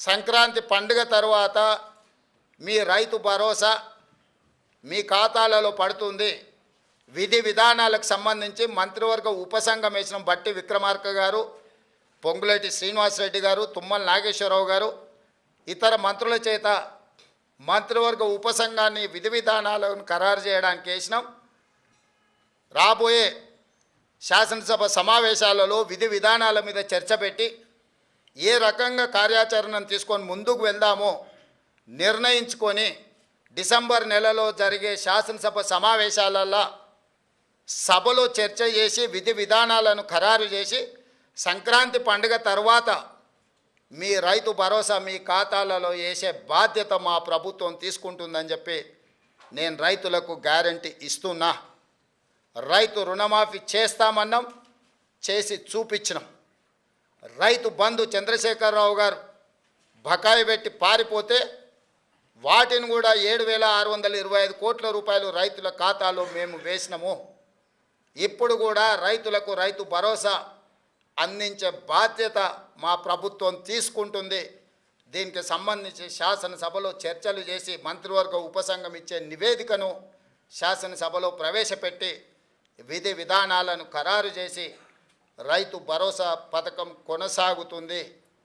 సంక్రాంతి పండుగ తర్వాత మీ రైతు భరోసా మీ ఖాతాలలో పడుతుంది. విధి విధానాలకు సంబంధించి మంత్రివర్గ ఉపసంఘం వేసిన బట్టి విక్రమార్క గారు, పొంగులేటి శ్రీనివాసరెడ్డి గారు, తుమ్మల నాగేశ్వరరావు గారు ఇతర మంత్రుల చేత మంత్రివర్గ ఉపసంఘాన్ని విధి విధానాలను ఖరారు చేయడానికి వేసినాం. రాబోయే శాసనసభ సమావేశాలలో విధి విధానాల మీద చర్చ పెట్టి ఏ రకంగా కార్యాచరణను తీసుకొని ముందుకు వెళ్దామో నిర్ణయించుకొని డిసెంబర్ నెలలో జరిగే శాసనసభ సమావేశాలలో సభలో చర్చ చేసి విధి విధానాలను ఖరారు చేసి సంక్రాంతి పండుగ తర్వాత మీ రైతు భరోసా మీ ఖాతాలలో వేసే బాధ్యత మా ప్రభుత్వం తీసుకుంటుందని చెప్పి నేను రైతులకు గ్యారంటీ ఇస్తున్నా. రైతు రుణమాఫీ చేస్తామన్నాం, చేసి చూపించినాం. రైతు బంధు చంద్రశేఖరరావు గారు బకాయి పెట్టి పారిపోతే వాటిని కూడా 7,625 కోట్ల రూపాయలు రైతుల ఖాతాలో మేము వేసినాము. ఇప్పుడు కూడా రైతులకు రైతు భరోసా అందించే బాధ్యత మా ప్రభుత్వం తీసుకుంటుంది. దీనికి సంబంధించి శాసనసభలో చర్చలు చేసి మంత్రివర్గ ఉపసంఘం ఇచ్చే నివేదికను శాసనసభలో ప్రవేశపెట్టి విధి విధానాలను ఖరారు చేసి రైతు భరోసా పథకం కొనసాగుతుంది.